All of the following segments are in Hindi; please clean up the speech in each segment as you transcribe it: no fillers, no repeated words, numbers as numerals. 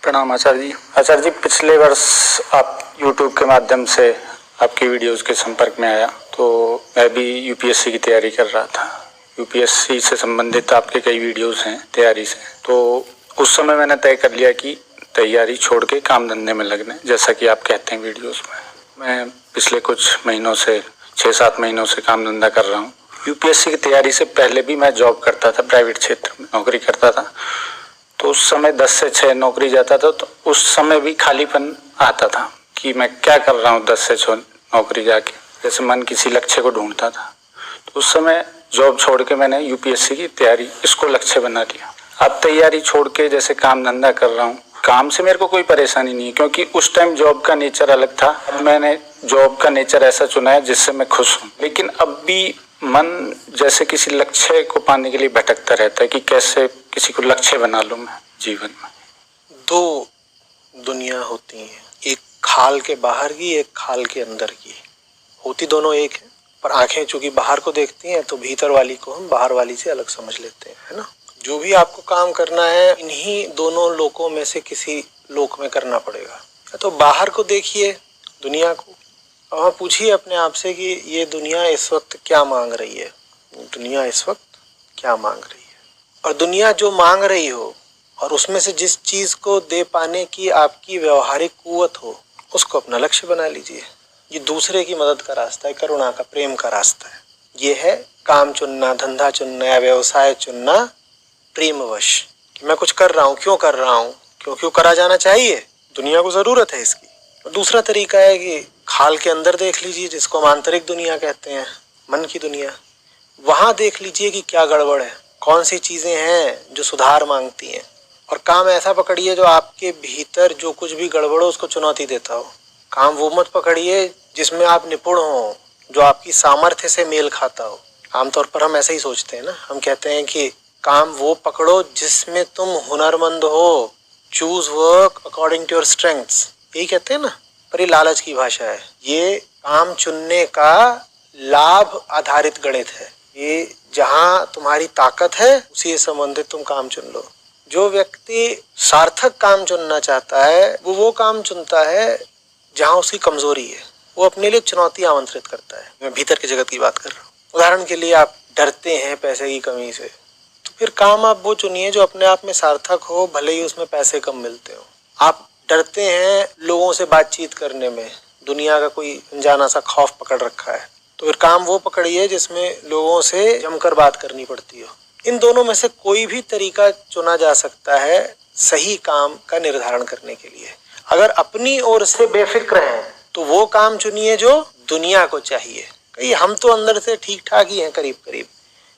प्रणाम आचार्य जी। आचार्य जी, पिछले वर्ष आप YouTube के माध्यम से आपकी वीडियोस के संपर्क में आया तो मैं भी यूपीएससी की तैयारी कर रहा था। यूपीएससी से संबंधित आपके कई वीडियोस हैं तैयारी से, तो उस समय मैंने तय कर लिया कि तैयारी छोड़ के काम धंधे में लगने, जैसा कि आप कहते हैं वीडियोस में। मैं पिछले कुछ महीनों से 6-7 महीनों से काम धंधा कर रहा हूँ। यूपीएससी की तैयारी से पहले भी मैं जॉब करता था, प्राइवेट क्षेत्र में नौकरी करता था। तो उस समय 10 से 6 नौकरी जाता था, तो उस समय भी खालीपन आता था कि मैं क्या कर रहा हूँ 10 से 6 नौकरी जाके, जैसे मन किसी लक्ष्य को ढूंढता था। तो उस समय जॉब छोड़ के मैंने यूपीएससी की तैयारी इसको लक्ष्य बना लिया। अब तैयारी छोड़ के जैसे काम धंधा कर रहा हूँ, काम से मेरे को कोई परेशानी नहीं है, क्योंकि उस टाइम जॉब का नेचर अलग था। अब मैंने जॉब का नेचर ऐसा चुना है जिससे मैं खुश हूँ, लेकिन अब भी मन जैसे किसी लक्ष्य को पाने के लिए भटकता रहता है कि कैसे किसी को लक्ष्य बना लूं मैं जीवन में। दो दुनिया होती हैं, एक खाल के बाहर की, एक खाल के अंदर की। होती दोनों एक है, पर आंखें चूंकि बाहर को देखती हैं तो भीतर वाली को हम बाहर वाली से अलग समझ लेते हैं, है ना। जो भी आपको काम करना है इन्हीं दोनों लोकों में से किसी लोक में करना पड़ेगा। तो बाहर को देखिए, दुनिया को, और पूछिए अपने आप से कि ये दुनिया इस वक्त क्या मांग रही है। दुनिया इस वक्त क्या मांग रही है, और दुनिया जो मांग रही हो और उसमें से जिस चीज को दे पाने की आपकी व्यवहारिक कुवत हो, उसको अपना लक्ष्य बना लीजिए। ये दूसरे की मदद का रास्ता है, करुणा का, प्रेम का रास्ता है। ये है काम चुनना, धंधा चुनना या व्यवसाय चुनना प्रेमवश, कि मैं कुछ कर रहा हूँ, क्यों कर रहा हूँ, क्यों करा जाना चाहिए, दुनिया को जरूरत है इसकी। और दूसरा तरीका है कि खाल के अंदर देख लीजिए, जिसको हम आंतरिक दुनिया कहते हैं, मन की दुनिया। वहां देख लीजिए कि क्या गड़बड़ है, कौन सी चीजें हैं जो सुधार मांगती हैं, और काम ऐसा पकड़िए जो आपके भीतर जो कुछ भी गड़बड़ हो उसको चुनौती देता हो। काम वो मत पकड़िए जिसमें आप निपुण हो, जो आपकी सामर्थ्य से मेल खाता हो। आमतौर पर हम ऐसे ही सोचते हैं ना, हम कहते हैं कि काम वो पकड़ो जिसमें तुम हुनरमंद हो, choose work according to your strengths, यही कहते हैं ना। पर ये लालच की भाषा है। ये काम चुनने का लाभ आधारित गणित है। ये जहां तुम्हारी ताकत है उसी से संबंधित तुम काम चुन लो। जो व्यक्ति सार्थक काम चुनना चाहता है वो काम चुनता है जहां उसकी कमजोरी है। वो अपने लिए चुनौती आमंत्रित करता है। मैं भीतर के जगत की बात कर रहा हूँ। उदाहरण के लिए, आप डरते हैं पैसे की कमी से, तो फिर काम आप वो चुनिए जो अपने आप में सार्थक हो, भले ही उसमें पैसे कम मिलते हो। आप डरते हैं लोगों से बातचीत करने में, दुनिया का कोई अनजाना सा खौफ पकड़ रखा है, तो फिर काम वो पकड़िए जिसमें लोगों से जमकर बात करनी पड़ती हो। इन दोनों में से कोई भी तरीका चुना जा सकता है सही काम का निर्धारण करने के लिए। अगर अपनी ओर से बेफिक्र हैं तो वो काम चुनिए जो दुनिया को चाहिए। कहीं हम तो अंदर से ठीक ठाक ही हैं, करीब करीब,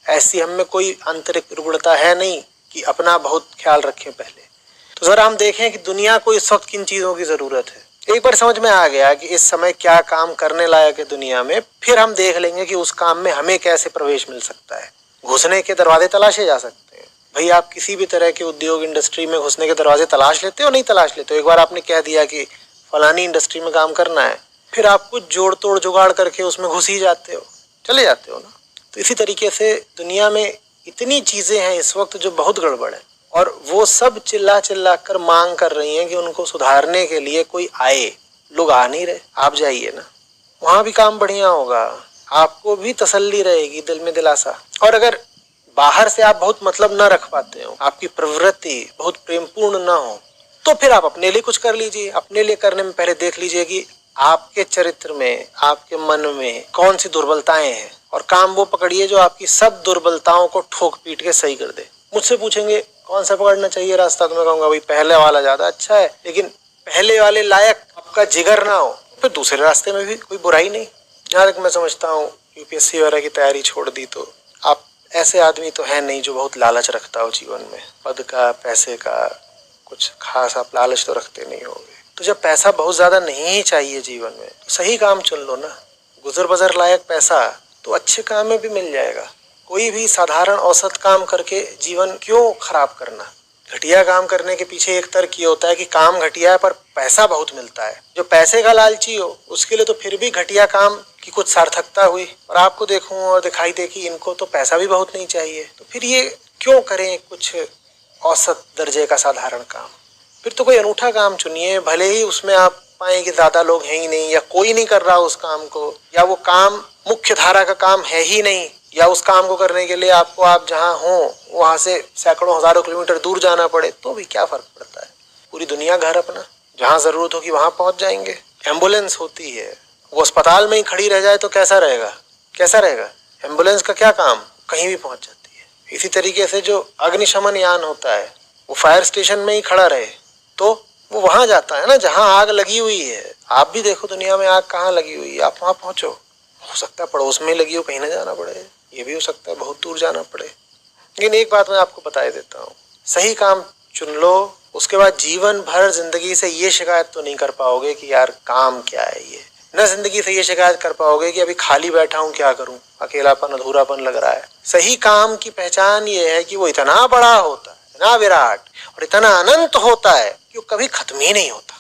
ऐसी हम में कोई आंतरिक रुग्णता है नहीं कि अपना बहुत ख्याल रखें पहले। तो जरा हम देखें कि दुनिया को इस वक्त किन चीजों की जरूरत है। एक बार समझ में आ गया कि इस समय क्या काम करने लायक है दुनिया में, फिर हम देख लेंगे कि उस काम में हमें कैसे प्रवेश मिल सकता है। घुसने के दरवाजे तलाशे जा सकते हैं। भाई, आप किसी भी तरह के उद्योग इंडस्ट्री में घुसने के दरवाजे तलाश लेते हो, नहीं तलाश लेते हो। एक बार आपने कह दिया कि फलानी इंडस्ट्री में काम करना है, फिर आप कुछ जोड़ तोड़ जुगाड़ करके उसमें घुस ही जाते हो, चले जाते हो ना। तो इसी तरीके से दुनिया में इतनी चीजें हैं इस वक्त जो बहुत गड़बड़ है, और वो सब चिल्ला चिल्ला कर मांग कर रही हैं कि उनको सुधारने के लिए कोई आए। लोग आ नहीं रहे। आप जाइए ना, वहां भी काम बढ़िया होगा, आपको भी तसल्ली रहेगी, दिल में दिलासा। और अगर बाहर से आप बहुत मतलब न रख पाते हो, आपकी प्रवृत्ति बहुत प्रेमपूर्ण ना हो, तो फिर आप अपने लिए कुछ कर लीजिए। अपने लिए करने में पहले देख लीजिए कि आपके चरित्र में, आपके मन में कौन सी दुर्बलताएं हैं, और काम वो पकड़िए जो आपकी सब दुर्बलताओं को ठोक पीट के सही कर दे। मुझसे पूछेंगे कौन सा पकड़ना चाहिए रास्ता, तो मैं कहूंगा भाई पहले वाला ज्यादा अच्छा है, लेकिन पहले वाले लायक आपका जिगर ना हो फिर दूसरे रास्ते में भी कोई बुराई नहीं। जहाँ तक मैं समझता हूँ, यूपीएससी वगैरह की तैयारी छोड़ दी तो आप ऐसे आदमी तो है नहीं जो बहुत लालच रखता हो जीवन में, पद का, पैसे का, कुछ खास आप लालच तो रखते नहीं होगे। तो जब पैसा बहुत ज्यादा नहीं चाहिए जीवन में, तो सही काम चुन लो ना। गुजर बजर लायक पैसा तो अच्छे काम में भी मिल जाएगा। कोई भी साधारण औसत काम करके जीवन क्यों खराब करना। घटिया काम करने के पीछे एक तर्क ये होता है कि काम घटिया है पर पैसा बहुत मिलता है। जो पैसे का लालची हो उसके लिए तो फिर भी घटिया काम की कुछ सार्थकता हुई। और आपको देखूं और दिखाई दे कि इनको तो पैसा भी बहुत नहीं चाहिए, तो फिर ये क्यों करें कुछ औसत दर्जे का साधारण काम। फिर तो कोई अनूठा काम चुनिए, भले ही उसमें आप पाए कि ज्यादा लोग हैं ही नहीं, या कोई नहीं कर रहा उस काम को, या वो काम मुख्य धारा का काम है ही नहीं, या उस काम को करने के लिए आपको, आप जहाँ हो वहां से सैकड़ों हजारों किलोमीटर दूर जाना पड़े, तो भी क्या फर्क पड़ता है। पूरी दुनिया घर अपना, जहाँ जरूरत होगी वहां पहुंच जाएंगे। एम्बुलेंस होती है, वो अस्पताल में ही खड़ी रह जाए तो कैसा रहेगा, कैसा रहेगा। एम्बुलेंस का क्या काम, कहीं भी पहुंच जाती है। इसी तरीके से जो अग्निशमन यान होता है, वो फायर स्टेशन में ही खड़ा रहे तो वो वहां जाता है ना जहां आग लगी हुई है। आप भी देखो दुनिया में आग कहाँ लगी हुई है, आप वहां पहुंचो। हो सकता है पड़ोस में लगी हो, कहीं ना जाना पड़े, ये भी हो सकता है बहुत दूर जाना पड़े। लेकिन एक बात मैं आपको बता देता हूँ, सही काम चुन लो, उसके बाद जीवन भर जिंदगी से ये शिकायत तो नहीं कर पाओगे कि यार काम क्या है ये, न जिंदगी से ये शिकायत कर पाओगे कि अभी खाली बैठा हूँ क्या करूँ, अकेलापन अधूरापन लग रहा है। सही काम की पहचान ये है कि वो इतना बड़ा होता है, इतना विराट और इतना अनंत होता है कि वो कभी खत्म ही नहीं होता।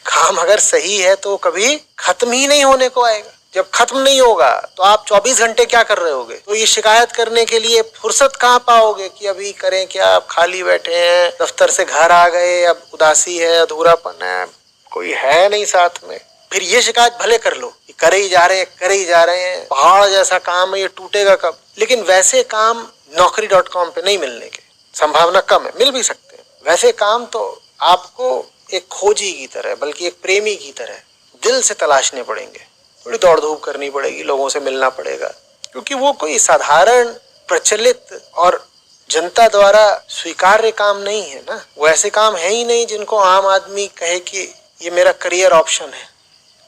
काम अगर सही है तो कभी खत्म ही नहीं होने को आएगा। जब खत्म नहीं होगा तो आप 24 घंटे क्या कर रहे होगे, तो ये शिकायत करने के लिए फुर्सत कहाँ पाओगे कि अभी करें क्या, आप खाली बैठे हैं, दफ्तर से घर आ गए, अब उदासी है, अधूरापन है, कोई है नहीं साथ में, फिर ये शिकायत भले कर लो, करे ही जा रहे हैं, करे ही जा रहे हैं, पहाड़ जैसा काम है, ये टूटेगा कब। लेकिन वैसे काम naukri.com पे नहीं मिलने के संभावना कम है, मिल भी सकते हैं। वैसे काम तो आपको एक खोजी की तरह, बल्कि एक प्रेमी की तरह दिल से तलाशने पड़ेंगे। थोड़ी दौड़ धूप करनी पड़ेगी, लोगों से मिलना पड़ेगा, क्योंकि वो कोई साधारण प्रचलित और जनता द्वारा स्वीकार्य काम नहीं है ना। वो ऐसे काम है ही नहीं जिनको आम आदमी कहे कि ये मेरा करियर ऑप्शन है।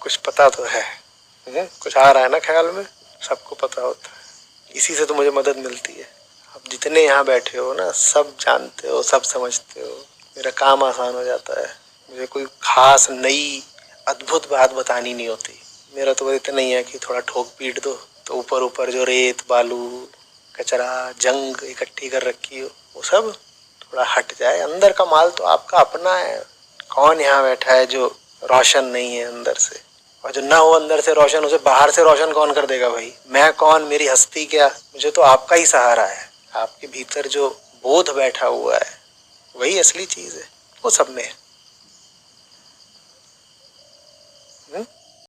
कुछ पता तो है, कुछ आ रहा है ना ख्याल में, सबको पता होता है। इसी से तो मुझे मदद मिलती है। आप जितने यहाँ बैठे हो ना, सब जानते हो, सब समझते हो, मेरा काम आसान हो जाता है। मुझे कोई खास नई अद्भुत बात बतानी नहीं होती। मेरा तो बस इतना ही है कि थोड़ा ठोक पीट दो तो ऊपर ऊपर जो रेत बालू कचरा जंग इकट्ठी कर रखी हो वो सब थोड़ा हट जाए। अंदर का माल तो आपका अपना है। कौन यहाँ बैठा है जो रोशन नहीं है अंदर से, और जो ना हो अंदर से रोशन, उसे बाहर से रोशन कौन कर देगा भाई। मैं कौन, मेरी हस्ती क्या, मुझे तो आपका ही सहारा है। आपके भीतर जो बोध बैठा हुआ है वही असली चीज है, वो सब में है।